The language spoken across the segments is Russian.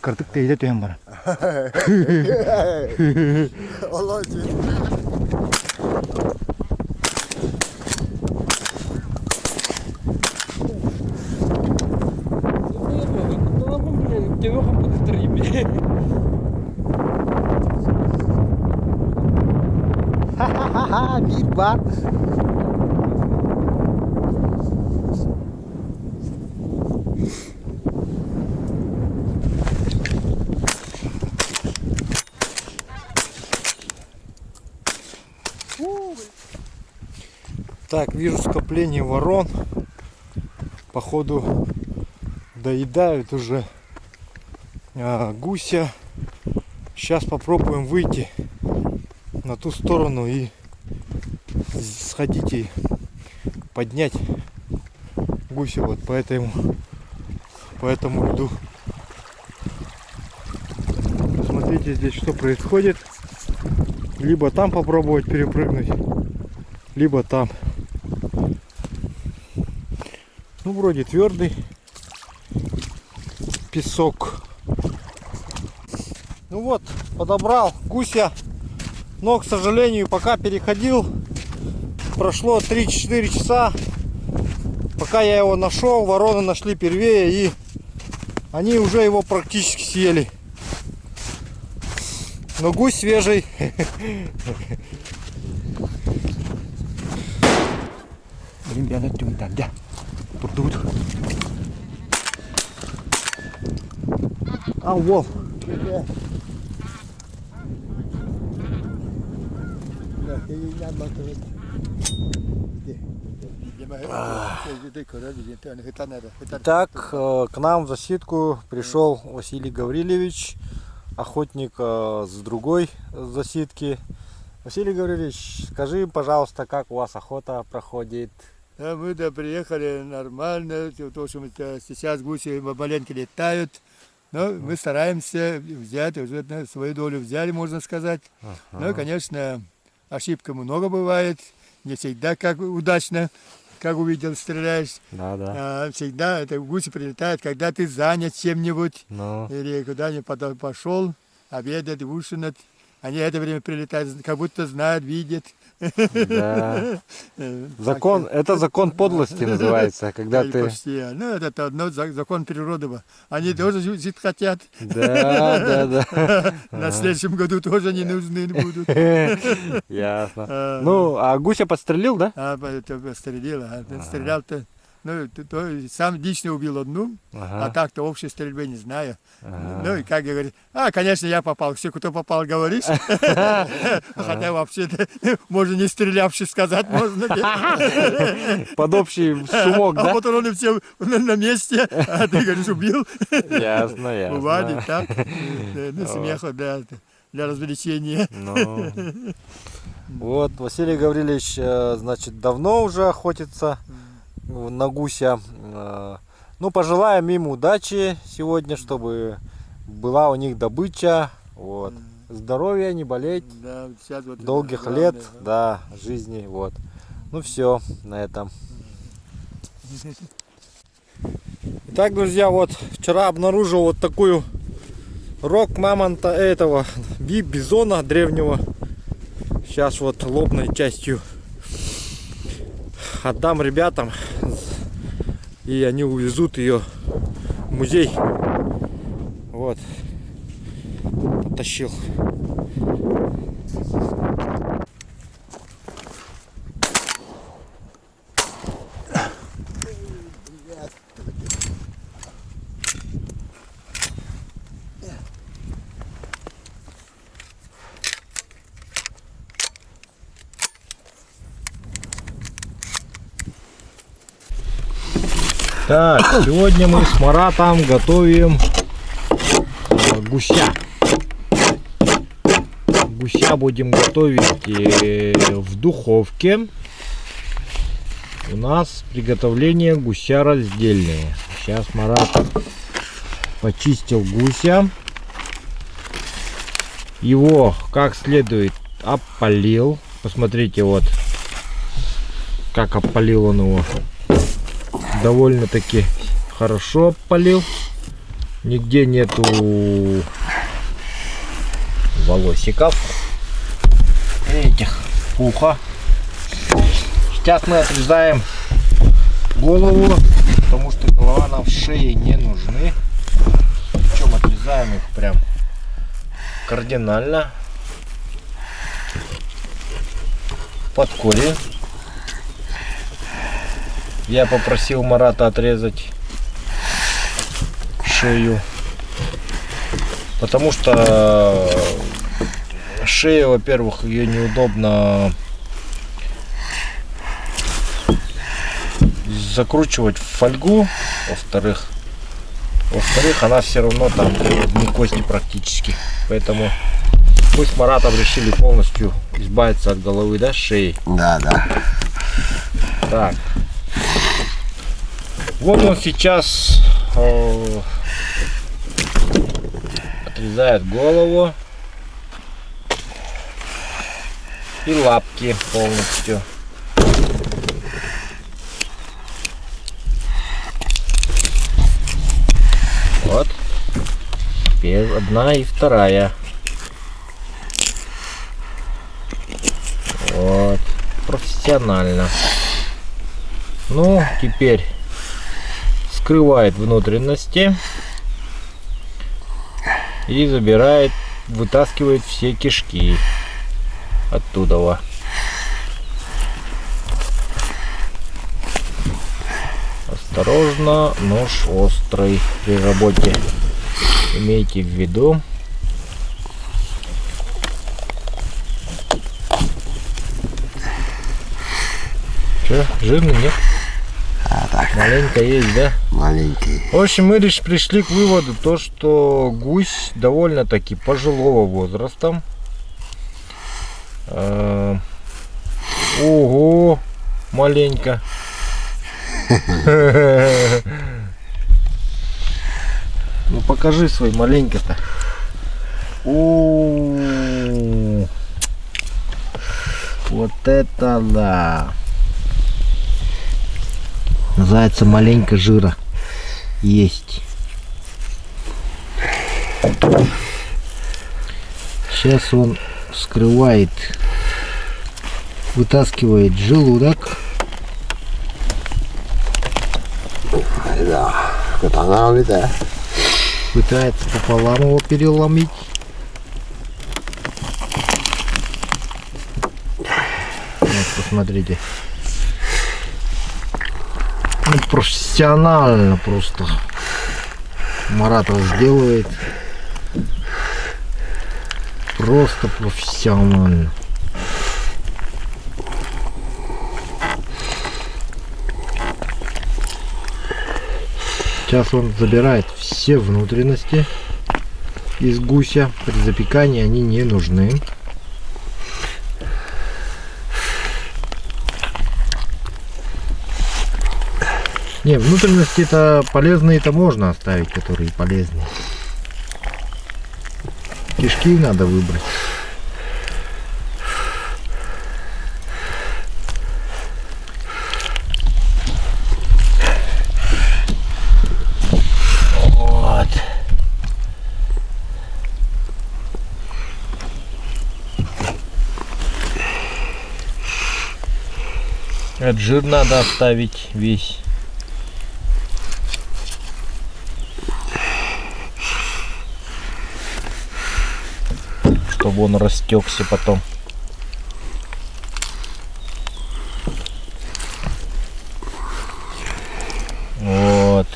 Kırdık değil de tüyen bana. Allah için. Bir var. Так, вижу скопление ворон. Походу доедают уже гуся. Сейчас попробуем выйти на ту сторону и сходить и поднять гуся вот по этому льду. Посмотрите здесь, что происходит. Либо там попробовать перепрыгнуть, либо там. Ну, вроде твердый песок. Ну вот, подобрал гуся. Но, к сожалению, пока переходил, прошло 3-4 часа. Пока я его нашел, вороны нашли первее, и они уже его практически съели. Но гусь свежий. А, вол. Так, к нам в засидку пришел Василий Гаврилович, охотник с другой засидки. Василий Гаврилович, скажи, пожалуйста, как у вас охота проходит? Да, мы приехали нормально, то, что сейчас гуси маленько летают, но мы стараемся взять, уже свою долю взяли, можно сказать. Но, конечно, ошибка много бывает, не всегда как удачно, как увидел, стреляешь. Да. Всегда это гуси прилетают, когда ты занят чем-нибудь, или куда-нибудь пошел, обедать, ужинать. Они это время прилетают, как будто знают, видят. Да. Закон, это закон подлости называется, когда ты... Почти. Ну, это одно закон природы. Они тоже жить хотят. Да. На следующем году тоже не нужны будут. Ясно. Ну, а гуся подстрелил, да? Подстрелил. Стрелял-то. Ну, сам лично убил одну, а так-то общей стрельбы не знаю. Ну, и как говорит, конечно, я попал. Все, кто попал, говоришь. Хотя вообще-то, можно не стрелявший сказать, можно. Под общий шумок, да? А потом он все на месте, а ты говоришь, убил. Ясно. Бывает так. Ну, смеха, да, для развлечения. Вот, Василий Гаврилович, значит, давно уже охотится на гуся. Ну, пожелаем им удачи сегодня, чтобы была у них добыча, вот, здоровья, не болеть, да, вот долгих лет, да, жизни, вот. Ну все, на этом. Итак, друзья, вот вчера обнаружил вот такую рог мамонта этого бизона древнего. Сейчас вот лобной частью отдам ребятам, и они увезут ее в музей. Вот, потащил. Так, сегодня мы с Маратом готовим гуся. Гуся будем готовить в духовке. У нас приготовление гуся раздельное. Сейчас Марат почистил гуся. Его как следует опалил. Посмотрите, вот как опалил он его. Довольно-таки хорошо опалил. Нигде нету волосиков этих пуха. Сейчас мы отрезаем голову, потому что голова нам в шее не нужны. Причем отрезаем их прям кардинально под корень. Я попросил Марата отрезать шею, потому что шея, во-первых, ее неудобно закручивать в фольгу, во-вторых, она все равно там не кости практически, поэтому мы с Маратом решили полностью избавиться от головы, да, шеи. Да. Так, вот он сейчас отрезает голову и лапки полностью. Вот. Теперь одна и вторая. Вот. Профессионально. Ну, теперь скрывает внутренности и забирает, вытаскивает все кишки оттуда. Осторожно, нож острый при работе, имейте в виду. Че, жирный, нет? Так. Маленько есть, да? Маленький. В общем, мы пришли к выводу, то, что гусь довольно-таки пожилого возраста. Ого, маленько. Ну покажи свой маленько-то. Вот это да. Называется маленько жира. Есть. Сейчас он вскрывает, вытаскивает желудок. Да. Катанавита. Пытается пополам его переломить. Вот, посмотрите. Ну, профессионально просто. Маратов сделает. Просто профессионально. Сейчас он забирает все внутренности из гуся. При запекании они не нужны. Не, внутренности-то полезные-то можно оставить, которые полезные. Кишки надо выбрать. Вот. Этот жир надо оставить весь. Чтобы он растекся потом. Вот.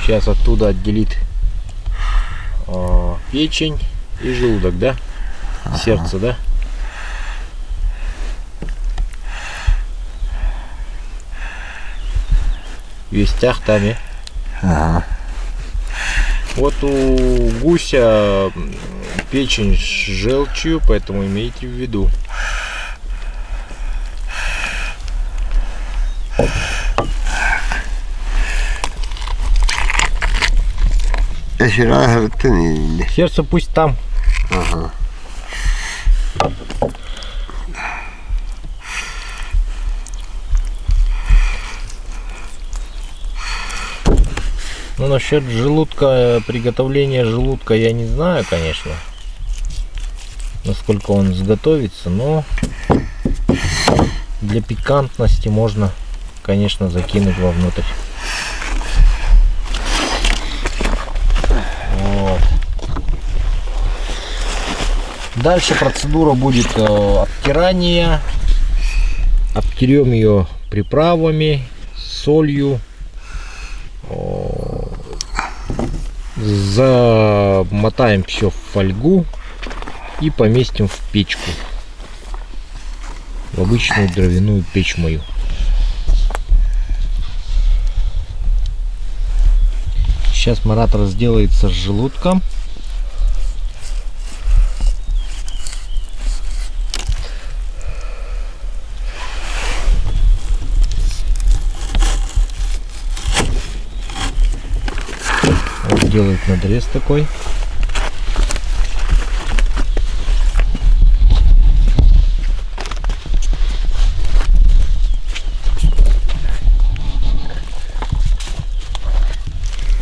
Сейчас оттуда отделит печень и желудок, да? Сердце, да? Вестях там. Ага. Вот у гуся печень с желчью, поэтому имейте в виду. Сердце Сердце пусть там Ага. Ну, насчет желудка, приготовления желудка я не знаю, конечно, насколько он изготовится, но для пикантности можно, конечно, закинуть вовнутрь. Вот. Дальше процедура будет обтирания. Обтерем ее приправами, солью. Замотаем все в фольгу и поместим в печку, в обычную дровяную печь мою. Сейчас Марат разделается с желудком. Он делает надрез такой.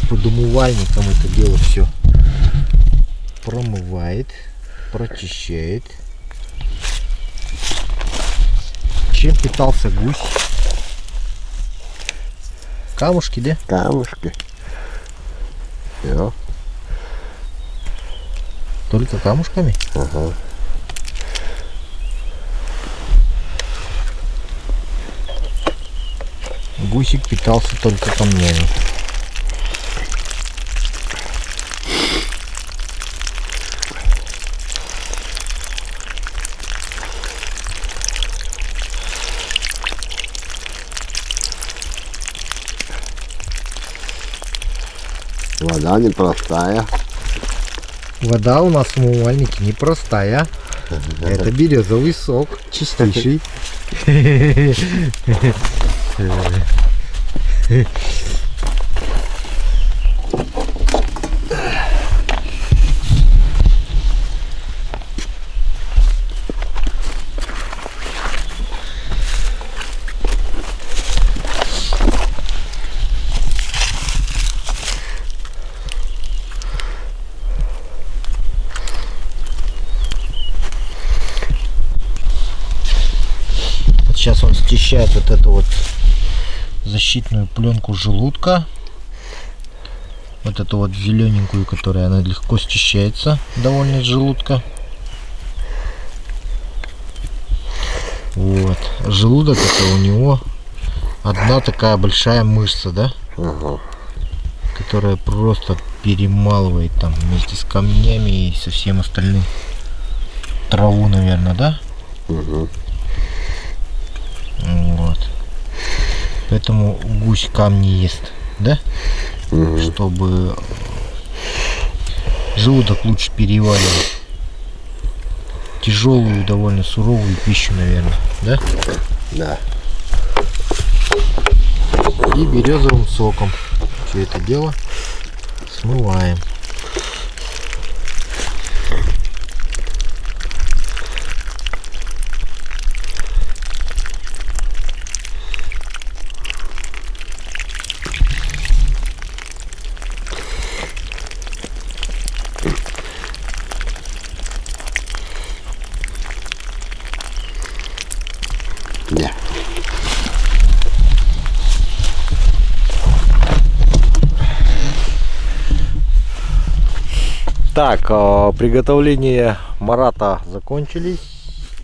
Под умывальником это дело все промывает, прочищает. Чем питался гусь? Камушки, да? Камушки. Все. Только камушками? Ага. Гусик питался только камнями. Вода непростая. Вода у нас в умывальнике непростая. Это березовый сок, чистейший. Сейчас он счищает вот эту вот защитную пленку желудка. Вот эту вот зелененькую, которая она легко счищается довольно из желудка. Вот. Желудок это у него одна такая большая мышца, да? Ага. Которая просто перемалывает там вместе с камнями и со всем остальным. Траву, наверное, да? Угу. Вот. Поэтому гусь камни ест, да? Угу. Чтобы желудок лучше переваривал тяжелую, довольно суровую пищу, наверное, да? Да. И березовым соком все это дело смываем. Да. Так, приготовления Марата закончились.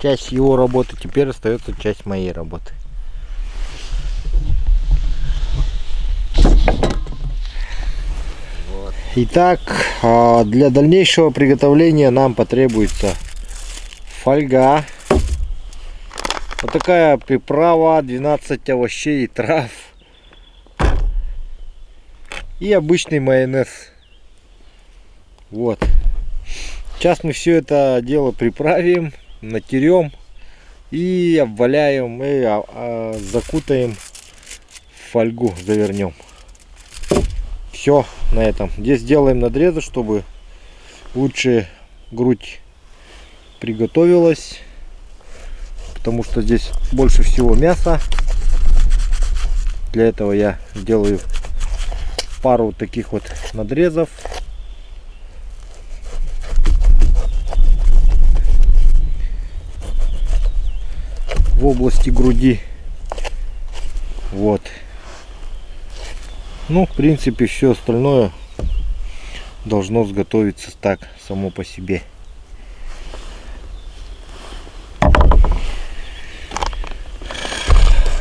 Часть его работы, теперь остается часть моей работы. Итак, для дальнейшего приготовления нам потребуется фольга. Вот такая приправа, 12 овощей и трав. И обычный майонез. Вот. Сейчас мы все это дело приправим, натерем и обваляем, и закутаем в фольгу, завернем. Все на этом. Здесь делаем надрезы, чтобы лучше грудь приготовилась, потому что здесь больше всего мяса. Для этого я делаю пару таких вот надрезов. В области груди. Вот. Ну, в принципе, все остальное должно сготовиться так, само по себе.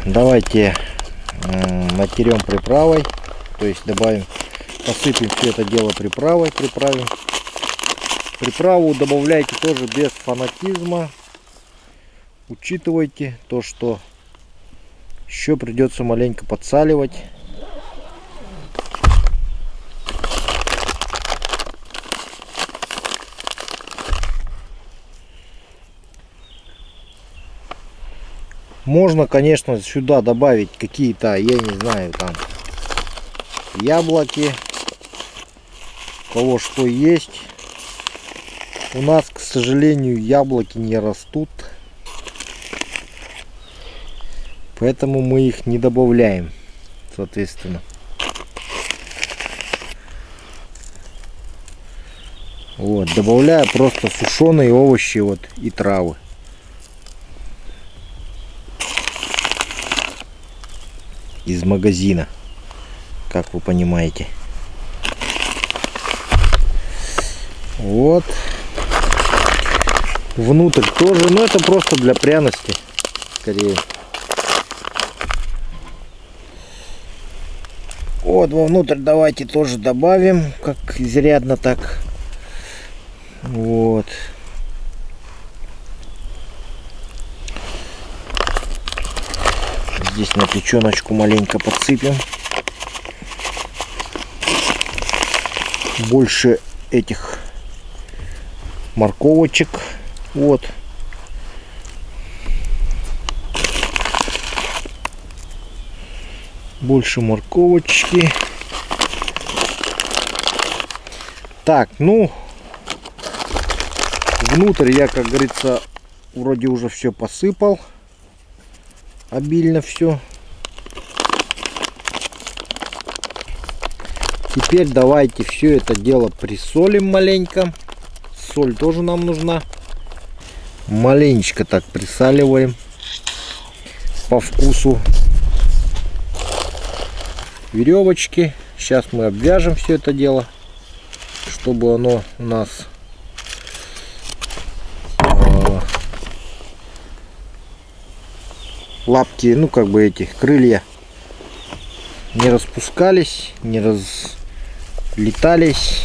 Давайте натерем приправой, то есть добавим, посыпем все это дело приправой, приправим. Приправу добавляйте тоже без фанатизма. Учитывайте то, что еще придется маленько подсаливать. Можно, конечно, сюда добавить какие-то, я не знаю, там яблоки, у кого что есть. У нас, к сожалению, яблоки не растут, поэтому мы их не добавляем, соответственно. Вот, добавляю просто сушеные овощи вот и травы. Из магазина, как вы понимаете. Вот. Внутрь тоже, но это просто для пряности, скорее. Вот вовнутрь давайте тоже добавим, как изрядно так. Вот. Здесь на печеночку маленько подсыпем. Больше этих морковочек. Вот. Больше морковочки. Так, ну, внутрь я, как говорится, вроде уже все посыпал. Обильно все. Теперь давайте все это дело присолим маленько. Соль тоже нам нужна. Маленечко так присаливаем по вкусу. Веревочки. Сейчас мы обвяжем все это дело, чтобы оно у нас лапки, ну как бы эти крылья не распускались, не разлетались.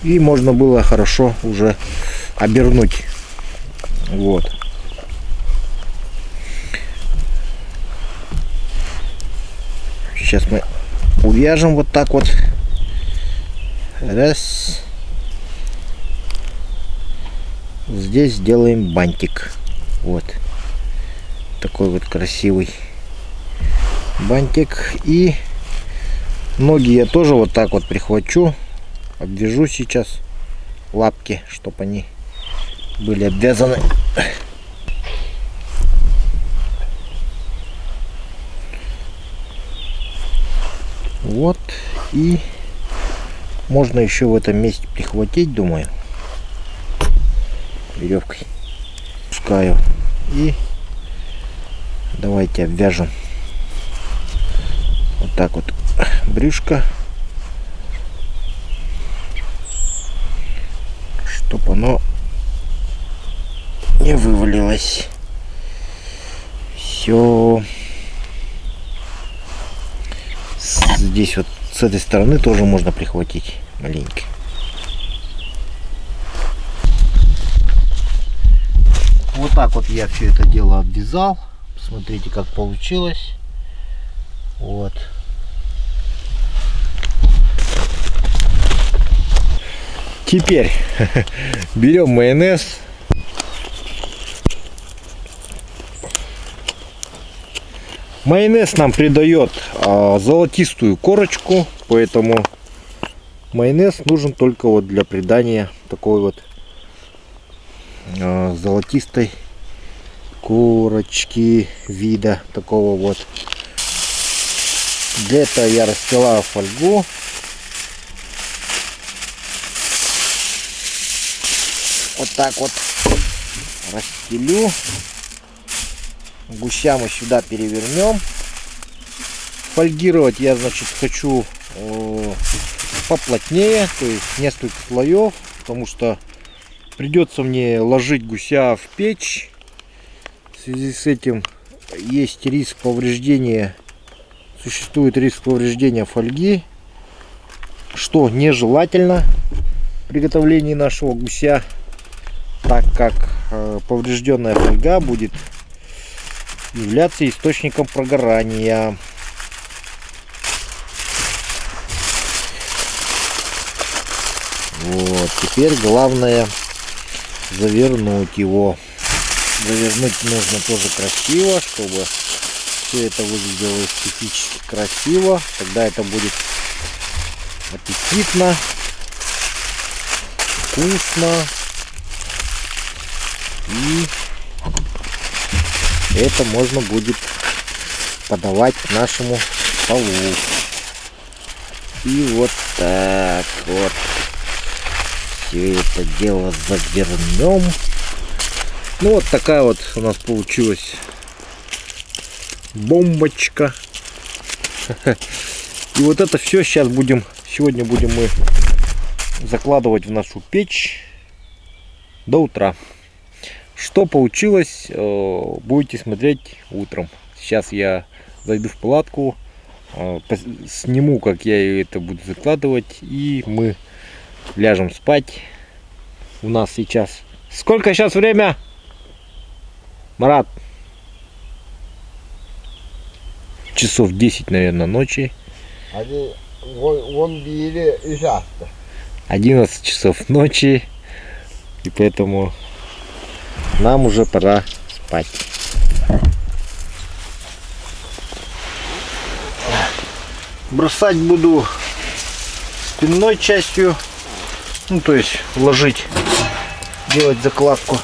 И можно было хорошо уже обернуть. Вот. Сейчас мы увяжем вот так вот. Раз. Здесь сделаем бантик. Вот. Такой вот красивый бантик. И ноги я тоже вот так вот прихвачу. Обвяжу сейчас лапки, чтобы они были обвязаны. Вот. И можно еще в этом месте прихватить, думаю, веревкой. Пускаю. И давайте обвяжем вот так вот брюшко, чтобы оно не вывалилось. Все. Здесь вот с этой стороны тоже можно прихватить маленько. Вот так вот я все это дело обвязал. Смотрите, как получилось. Вот. Теперь берем майонез. Майонез нам придает золотистую корочку, поэтому майонез нужен только вот для придания такой вот золотистой корочки вида такого вот. Для этого я расстилаю фольгу. Вот так вот расстелю. Гуся мы сюда перевернем. Фольгировать я, значит, хочу поплотнее, то есть несколько слоев, потому что придется мне ложить гуся в печь. В связи с этим есть риск повреждения, существует риск повреждения фольги, что нежелательно в приготовлении нашего гуся, так как поврежденная фольга будет являться источником прогорания. Вот, теперь главное завернуть его. Завернуть нужно тоже красиво, чтобы все это выглядело эстетически красиво. Тогда это будет аппетитно, вкусно. И это можно будет подавать к нашему столу. И вот так вот все это дело завернем. Ну вот такая вот у нас получилась бомбочка. И вот это все сегодня будем мы закладывать в нашу печь до утра. Что получилось, будете смотреть утром. Сейчас я зайду в палатку, сниму, как я это буду закладывать, и мы ляжем спать. У нас сейчас... Сколько сейчас время? Марат? Часов 10, наверное, ночи. 11 часов ночи. И поэтому нам уже пора спать. Бросать буду спинной частью. Ну, то есть ложить, делать закладку.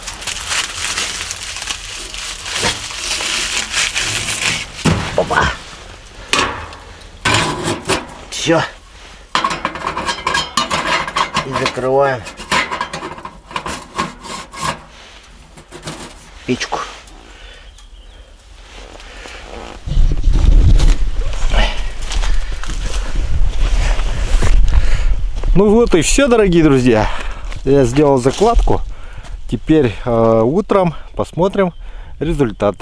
Опа. Все. И закрываем печку. Ну вот и все, дорогие друзья. Я сделал закладку. Теперь утром посмотрим результат.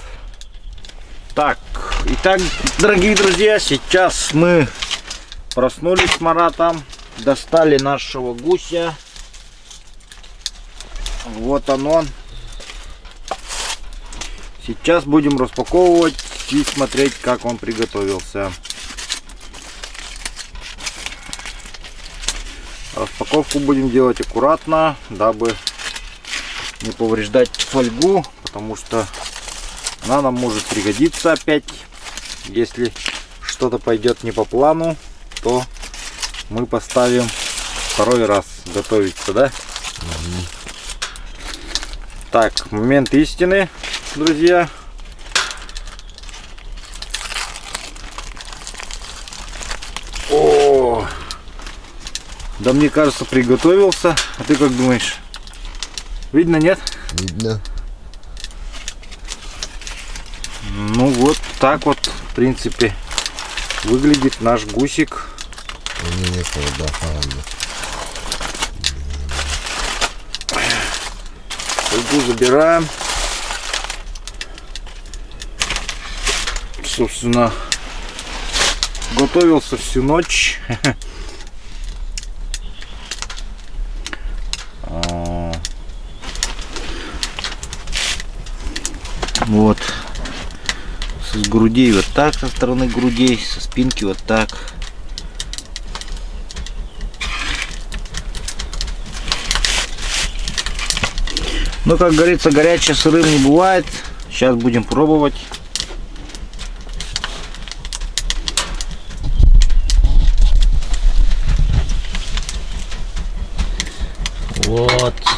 Так, итак, дорогие друзья, сейчас мы проснулись с Маратом, достали нашего гуся. Вот он. Сейчас будем распаковывать и смотреть, как он приготовился. Распаковку будем делать аккуратно, дабы не повреждать фольгу, потому что она нам может пригодиться опять. Если что-то пойдет не по плану, то мы поставим второй раз готовиться, да? Так, момент истины, друзья. О! Да, мне кажется, приготовился. А ты как думаешь? Видно, нет? Видно. Ну вот так вот, в принципе, выглядит наш гусик. Фольгу забираем. Собственно, готовился всю ночь. Вот. С грудей вот так, со стороны грудей, со спинки вот так. Но, как говорится, горячее сырым не бывает. Сейчас будем пробовать. Вот.